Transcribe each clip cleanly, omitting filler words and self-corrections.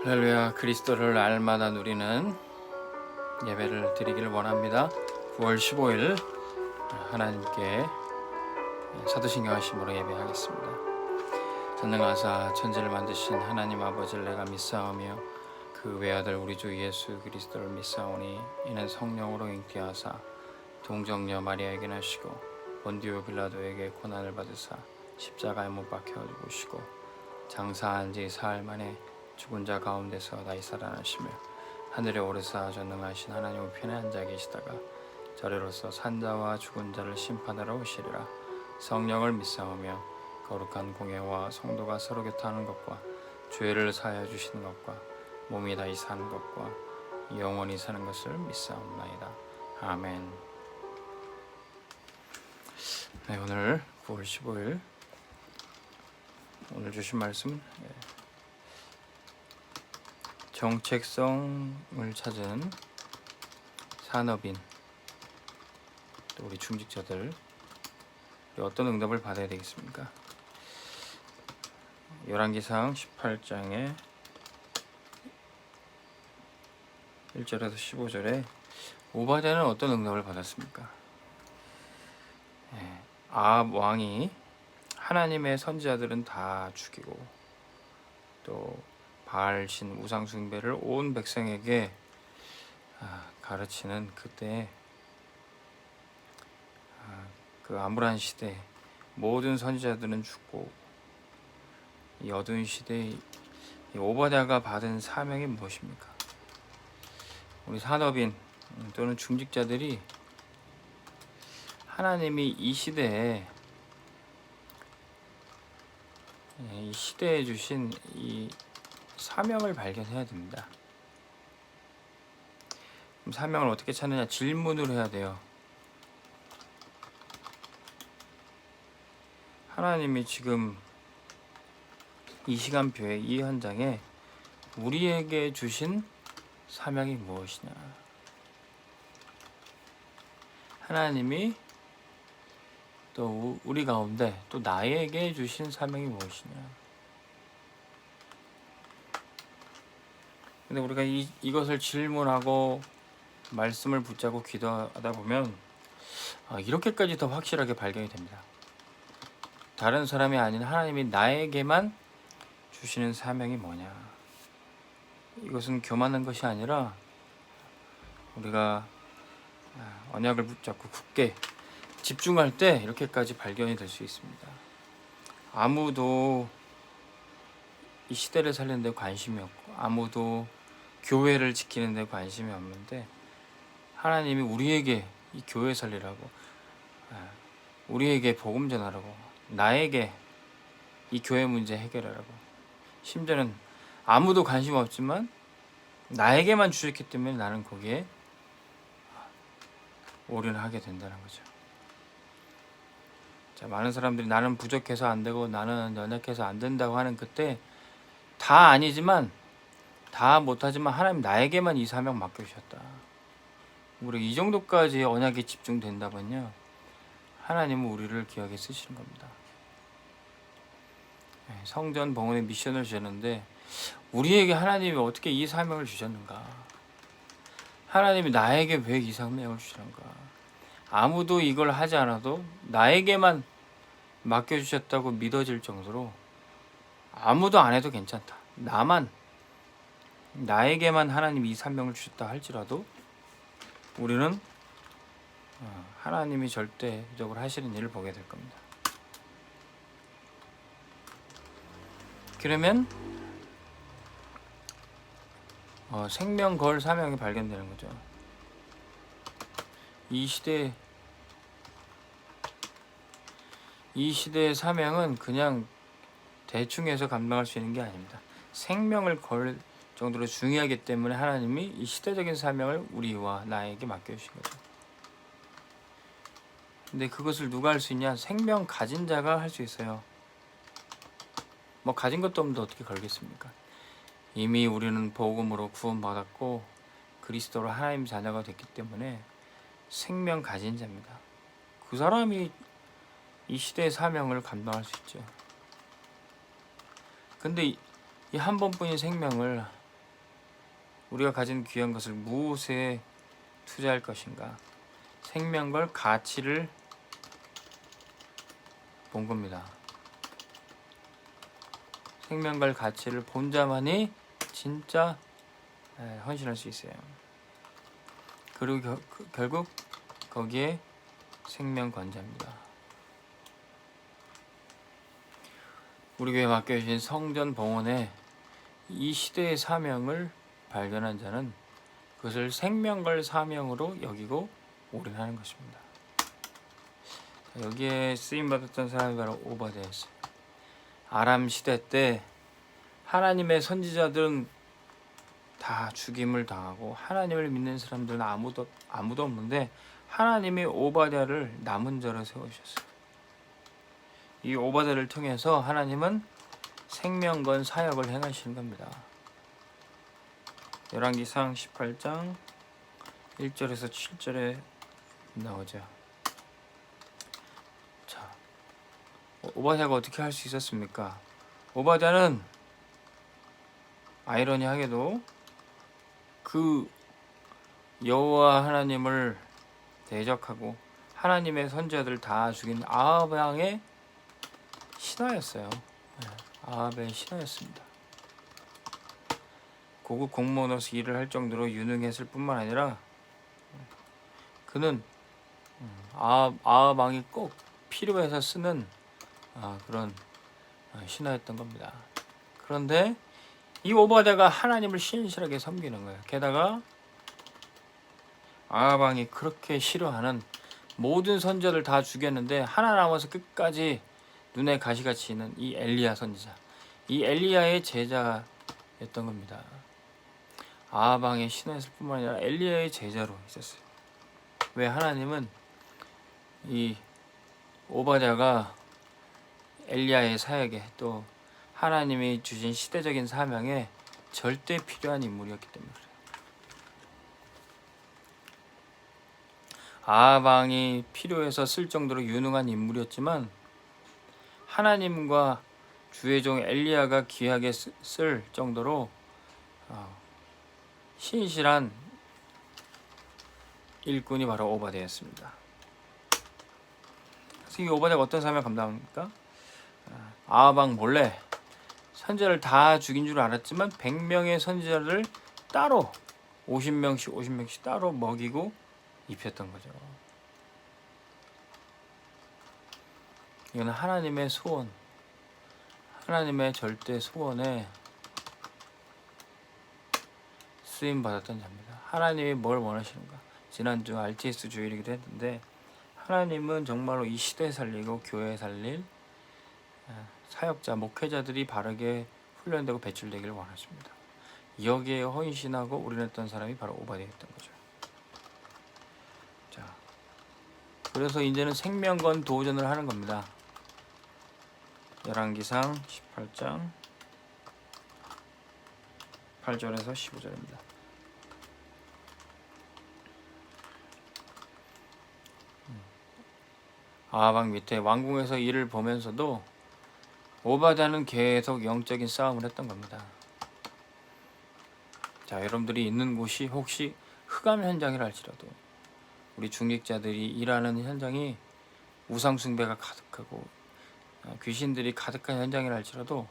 할렐루야. 그리스도를 날마다 누리는 예배를 드리기를 원합니다. 9월 15일 하나님께 사도신경 하심으로 예배하겠습니다. 전능하사 천지를 만드신 하나님 아버지를 내가 믿사오며 그 외아들 우리 주 예수 그리스도를 믿사오니 이는 성령으로 잉태하사 동정녀 마리아에게 나시고 본디오 빌라도에게 고난을 받으사 십자가에 못 박혀 죽으시고 장사한 지 사흘 만에 죽은 자 가운데서 다시 살아나시며 하늘에 오르사 전능하신 하나님 우편에 앉아 계시다가 저리로서 산자와 죽은 자를 심판하러 오시리라. 성령을 믿사오며 거룩한 공예와 성도가 서로 교통하는 것과 죄를 사하여 주시는 것과 몸이 다시 사는 것과 영원히 사는 것을 믿사옵나이다. 아멘. 네, 오늘 9월 15일 오늘 주신 말씀 정체성을 찾은 산업인 또 우리 중직자들 어떤 응답을 받아야 되겠습니까? 열왕기상 18장에 1절에서 15절에 오바댜는 어떤 응답을 받았습니까? 아합 왕이 하나님의 선지자들은 다 죽이고 또 바알신 우상 숭배를 온 백성에게 가르치는 그때 그 암울한 시대 모든 선지자들은 죽고 이 어두운 시대에 이 오바댜가 받은 사명이 무엇입니까? 우리 산업인 또는 중직자들이 하나님이 이 시대에 주신 이 사명을 발견해야 됩니다. 그럼 사명을 어떻게 찾느냐? 질문을 해야 돼요. 하나님이 지금 이 시간표에 이 현장에 우리에게 주신 사명이 무엇이냐? 하나님이 또 우리 가운데 또 나에게 주신 사명이 무엇이냐? 근데 우리가 이것을 질문하고 말씀을 붙잡고 기도하다 보면 이렇게까지 더 확실하게 발견이 됩니다. 다른 사람이 아닌 하나님이 나에게만 주시는 사명이 뭐냐? 이것은 교만한 것이 아니라 우리가 언약을 붙잡고 굳게 집중할 때 이렇게까지 발견이 될 수 있습니다. 아무도 이 시대를 살리는 데 관심이 없고 아무도 교회를 지키는 데 관심이 없는데 하나님이 우리에게 이 교회 살리라고 우리에게 복음 전하라고 나에게 이 교회 문제 해결하라고 심지어는 아무도 관심 없지만 나에게만 주셨기 때문에 나는 거기에 올인하게 된다는 거죠. 자, 많은 사람들이 나는 부족해서 안 되고 나는 연약해서 안 된다고 하는 그때 다 아니지만 다 못하지만 하나님 나에게만 이 사명 맡겨주셨다. 우리 이 정도까지 언약에 집중된다면요 하나님은 우리를 기억에 쓰시는 겁니다. 성전 봉헌의 미션을 주셨는데 우리에게 하나님이 어떻게 이 사명을 주셨는가? 하나님이 나에게 왜 이 사명을 주셨는가? 아무도 이걸 하지 않아도 나에게만 맡겨주셨다고 믿어질 정도로 아무도 안 해도 괜찮다. 나에게만 하나님이 이 사명을 주셨다 할지라도 우리는 하나님이 절대적으로 하시는 일을 보게 될 겁니다. 그러면 생명 걸 사명이 발견되는 거죠. 이 시대의 사명은 그냥 대충 해서 감당할 수 있는 게 아닙니다. 생명을 걸 정도로 중요하기 때문에 하나님이 이 시대적인 사명을 우리와 나에게 맡겨주신 거죠. 근데 그것을 누가 할 수 있냐? 생명 가진 자가 할 수 있어요. 뭐 가진 것도 없는데 어떻게 걸겠습니까? 이미 우리는 복음으로 구원받았고 그리스도로 하나님 자녀가 됐기 때문에 생명 가진 자입니다. 그 사람이 이 시대의 사명을 감당할 수 있죠. 근데 이 한 번뿐인 생명을 우리가 가진 귀한 것을 무엇에 투자할 것인가? 생명걸 가치를 본 겁니다. 생명걸 가치를 본 자만이 진짜 헌신할 수 있어요. 그리고 결국 거기에 생명권자입니다. 우리 교회에 맡겨주신 성전 봉헌에 이 시대의 사명을 발견한 자는 그것을 생명걸 사명으로 여기고 올인하는 것입니다. 여기에 쓰임받았던 사람이 바로 오바댜였어요. 아람 시대 때 하나님의 선지자들은 다 죽임을 당하고 하나님을 믿는 사람들은 아무도 없는데 하나님이 오바댜를 남은 자로 세우셨어요. 이 오바댜를 통해서 하나님은 생명건 사역을 행하시는 겁니다. 열왕기상 18장 1절에서 7절에 나오죠. 자, 오바댜가 어떻게 할 수 있었습니까? 오바댜는 아이러니하게도 그 여호와 하나님을 대적하고 하나님의 선지자들 다 죽인 아합 왕의 신하였어요. 아합의 신하였습니다. 고급 공무원으로서 일을 할 정도로 유능했을 뿐만 아니라 그는 아합 왕이 꼭 필요해서 쓰는 그런 신하였던 겁니다. 그런데 이 오바댜가 하나님을 신실하게 섬기는 거예요. 게다가 아합 왕이 그렇게 싫어하는 모든 선지자들 다 죽였는데 하나 남아서 끝까지 눈에 가시같이 있는 이 엘리야 선지자, 이 엘리야의 제자였던 겁니다. 아합 왕의 신하였을 뿐만 아니라 엘리야의 제자로 있었어요. 왜? 하나님은 이 오바댜가 엘리야의 사역에 또 하나님이 주신 시대적인 사명에 절대 필요한 인물이었기 때문에 그래요. 아합 왕이 필요해서 쓸 정도로 유능한 인물이었지만 하나님과 주의 종 엘리야가 귀하게 쓸 정도로 신실한 일꾼이 바로 오바댜였습니다. 그래서 이 오바댜가 어떤 사명을 감당합니까? 아합 왕 몰래 선지자를 다 죽인 줄 알았지만 100명의 선지자를 따로 50명씩 따로 먹이고 입혔던 거죠. 이건 하나님의 소원, 하나님의 절대 소원에 쓰임 받았던 자입니다. 하나님이 뭘 원하시는가? 지난주 RTS 주일이기도 했는데 하나님은 정말로 이 시대 살리고 교회 살릴 사역자, 목회자들이 바르게 훈련되고 배출되기를 원하십니다. 여기에 헌신하고 올인했던 사람이 바로 오바댜였던 거죠. 자, 그래서 이제는 생명건 도전을 하는 겁니다. 열왕기상 18장 8절에서 15절입니다. 아합 왕 밑에 왕궁에서 일을 보면서도 오바댜는 계속 영적인 싸움을 했던 겁니다. 자, 여러분들이 있는 곳이 혹시 흑암 현장이라 할지라도 우리 중직자들이 일하는 현장이 우상 숭배가 가득하고 귀신들이 가득한 현장이라 할지라도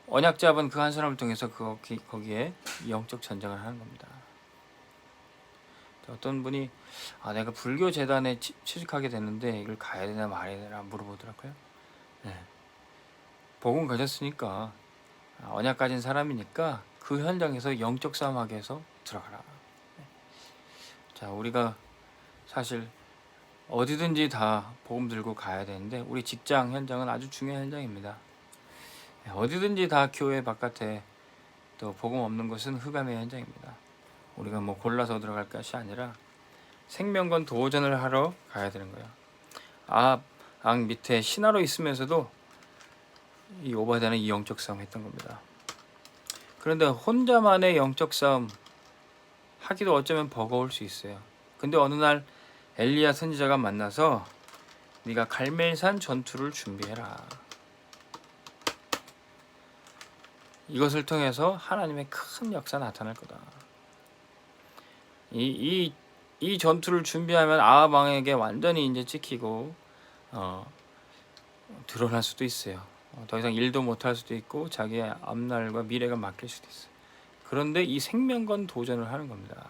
언약 잡은 그 한 사람을 통해서 거기에 영적 전쟁을 하는 겁니다. 어떤 분이 내가 불교 재단에 취직하게 됐는데 이걸 가야 되나 말아야 되나 물어보더라고요. 네. 복음 가졌으니까 언약 가진 사람이니까 그 현장에서 영적 싸움하게 해서 들어가라. 네. 자, 우리가 사실 어디든지 다 복음 들고 가야 되는데 우리 직장 현장은 아주 중요한 현장입니다. 어디든지 다 교회 바깥에 또 복음 없는 것은 흑암의 현장입니다. 우리가 뭐 골라서 들어갈 것이 아니라 생명건 도전을 하러 가야 되는 거예요. 아합 왕 밑에 신하로 있으면서도 이 오바댜는 이 영적 싸움 했던 겁니다. 그런데 혼자만의 영적 싸움 하기도 어쩌면 버거울 수 있어요. 근데 어느 날 엘리야 선지자가 만나서 네가 갈멜산 전투를 준비해라. 이것을 통해서 하나님의 큰 역사 나타날 거다. 이 전투를 준비하면 아합 왕에게 완전히 이제 찍히고 드러날 수도 있어요. 더 이상 일도 못할 수도 있고 자기의 앞날과 미래가 막힐 수도 있어요. 그런데 이 생명건 도전을 하는 겁니다.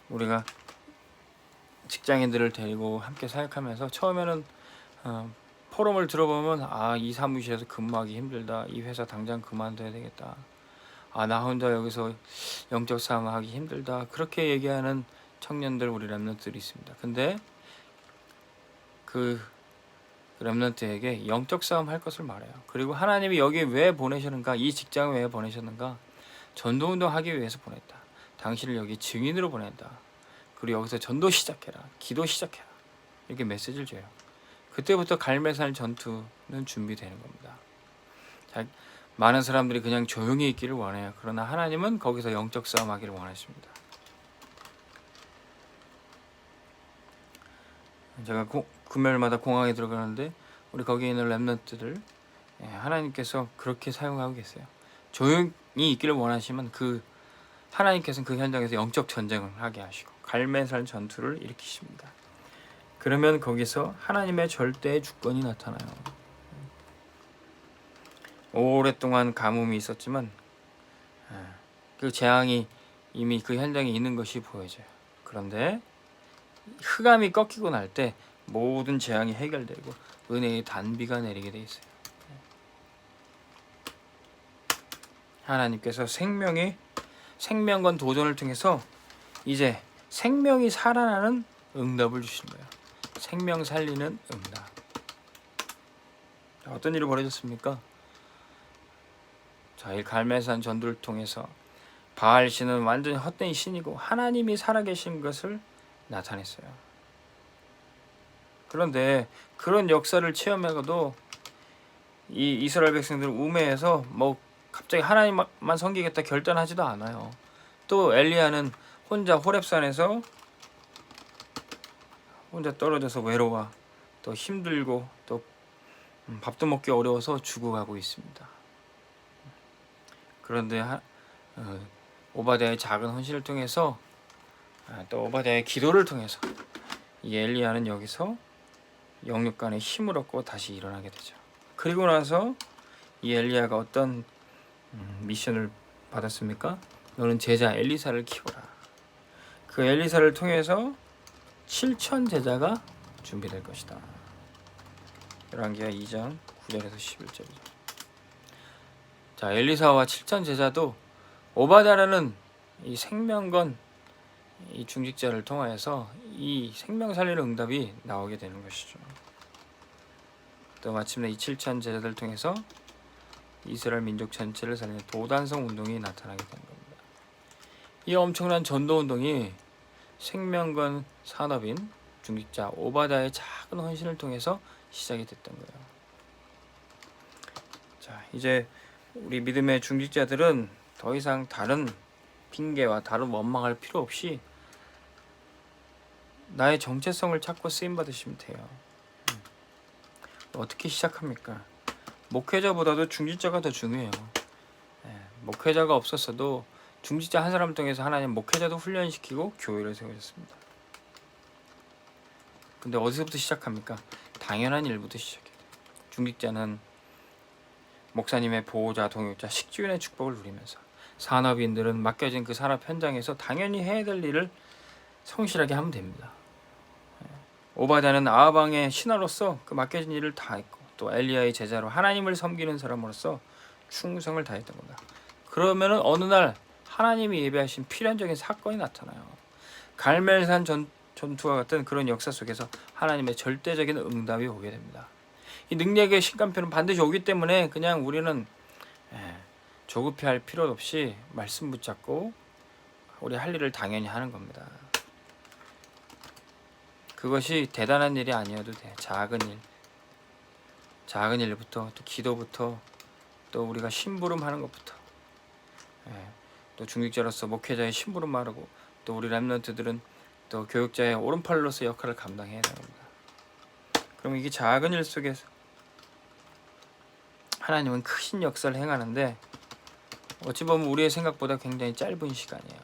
우리가 직장인들을 데리고 함께 사역하면서 처음에는 포럼을 들어보면 이 사무실에서 근무하기 힘들다. 이 회사 당장 그만둬야 되겠다. 나 혼자 여기서 영적 싸움하기 힘들다. 그렇게 얘기하는 청년들, 우리 렘넌트들이 있습니다. 근데 그 렘넌트에게 영적 싸움 할 것을 말해요. 그리고 하나님이 여기 왜 보내셨는가, 이 직장을 왜 보내셨는가, 전도운동 하기 위해서 보냈다. 당신을 여기 증인으로 보낸다. 그리고 여기서 전도 시작해라, 기도 시작해라, 이렇게 메시지를 줘요. 그때부터 갈매산 전투는 준비되는 겁니다. 많은 사람들이 그냥 조용히 있기를 원해요. 그러나 하나님은 거기서 영적 싸움 하기를 원하십니다. 제가 금요일마다 공항에 들어가는데 우리 거기에 있는 렘넌트들 하나님께서 그렇게 사용하고 계세요. 조용히 있기를 원하시면 하나님께서는 그 현장에서 영적 전쟁을 하게 하시고 갈매산 전투를 일으키십니다. 그러면 거기서 하나님의 절대의 주권이 나타나요. 오랫동안 가뭄이 있었지만 그 재앙이 이미 그 현장에 있는 것이 보여져요. 그런데 흑암이 꺾이고 날 때 모든 재앙이 해결되고 은혜의 단비가 내리게 돼 있어요. 하나님께서 생명건 도전을 통해서 이제 생명이 살아나는 응답을 주시는 거예요. 생명 살리는 응답. 어떤 일이 벌어졌습니까? 자, 이 갈매산 전투를 통해서 바알 신은 완전히 헛된 신이고 하나님이 살아계신 것을 나타냈어요. 그런데 그런 역사를 체험하고도 이 이스라엘 백성들은 우매해서 갑자기 하나님만 섬기겠다 결단하지도 않아요. 또 엘리야는 혼자 호렙산에서 혼자 떨어져서 외로워, 또 힘들고 또 밥도 먹기 어려워서 죽어가고 있습니다. 그런데 오바댜의 작은 헌신을 통해서 또 오바댜의 기도를 통해서 이 엘리야는 여기서 영육간의 힘을 얻고 다시 일어나게 되죠. 그리고 나서 이 엘리야가 어떤 미션을 받았습니까? 너는 제자 엘리사를 키워라. 그 엘리사를 통해서 7천 제자가 준비될 것이다. 열왕기하 2장 9절에서 11절이죠. 자, 엘리사와 7천 제자도 오바댜라는 이 생명건 이 중직자를 통하여서 이 생명 살리는 응답이 나오게 되는 것이죠. 또 마침내 이 7천 제자들 통해서 이스라엘 민족 전체를 살리는 도단성 운동이 나타나게 되는 겁니다. 이 엄청난 전도 운동이 생명건 산업인 중직자 오바댜의 작은 헌신을 통해서 시작이 됐던 거예요. 자, 이제 우리 믿음의 중직자들은 더 이상 다른 핑계와 다른 원망할 필요 없이 나의 정체성을 찾고 쓰임 받으시면 돼요. 어떻게 시작합니까? 목회자보다도 중직자가 더 중요해요. 목회자가 없었어도 중직자 한 사람 통해서 하나님 목회자도 훈련시키고 교회를 세우셨습니다. 근데 어디서부터 시작합니까? 당연한 일부터 시작해요. 중직자는 목사님의 보호자, 동역자, 식주인의 축복을 누리면서, 산업인들은 맡겨진 그 산업 현장에서 당연히 해야 될 일을 성실하게 하면 됩니다. 오바댜는 아합 왕의 신하로서 그 맡겨진 일을 다 했고, 또 엘리야의 제자로 하나님을 섬기는 사람으로서 충성을 다했던 겁니다. 그러면은 어느 날 하나님이 예배하신 필연적인 사건이 나타나요. 갈멜산 전투와 같은 그런 역사 속에서 하나님의 절대적인 응답이 오게 됩니다. 이 능력의 신간표는 반드시 오기 때문에 그냥 우리는 조급해할 필요 없이 말씀 붙잡고 우리 할 일을 당연히 하는 겁니다. 그것이 대단한 일이 아니어도 돼. 작은 일부터, 또 기도부터, 또 우리가 심부름하는 것부터, 또 중직자로서 목회자의 심부름하고, 또 우리 렘넌트들은 또 교육자의 오른팔로서 역할을 감당해야 됩니다. 그럼 이게 작은 일 속에서 하나님은 크신 역사를 행하는데 어찌 보면 우리의 생각보다 굉장히 짧은 시간이에요.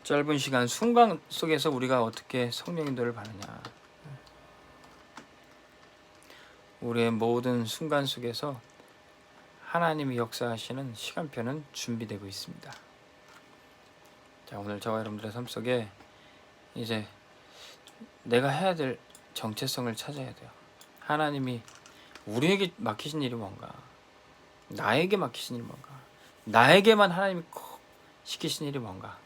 짧은 시간 순간 속에서 우리가 어떻게 성령의 인도를 받느냐. 우리의 모든 순간 속에서 하나님이 역사하시는 시간표는 준비되고 있습니다. 자, 오늘 저와 여러분들의 삶 속에 이제 내가 해야 될 정체성을 찾아야 돼요. 하나님이 우리에게 맡기신 일이 뭔가, 나에게 맡기신 일이 뭔가, 나에게만 하나님이 꼭 시키신 일이 뭔가,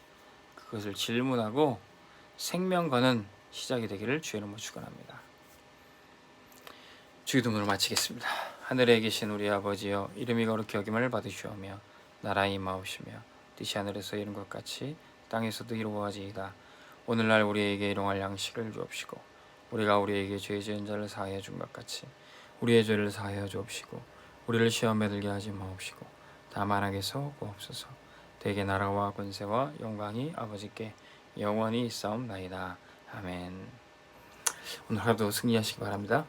그것을 질문하고 생명 거는 시작이 되기를 주의 이름으로 축원합니다. 주기도문을 마치겠습니다. 하늘에 계신 우리 아버지여, 이름이 거룩히 여김을 받으시오며 나라의 임하옵시며 뜻이 하늘에서 이룬 것 같이 땅에서도 이루어지이다. 오늘날 우리에게 일용할 양식을 주옵시고 우리가 우리에게 죄 지은 자를 사하여 준 것 같이 우리의 죄를 사하여 주옵시고 우리를 시험에 들게 하지 마옵시고 다만 악에서 구하옵소서. 대개 나라와 권세와 영광이 아버지께 영원히 있사옵나이다. 아멘. 오늘 하루도 승리하시기 바랍니다.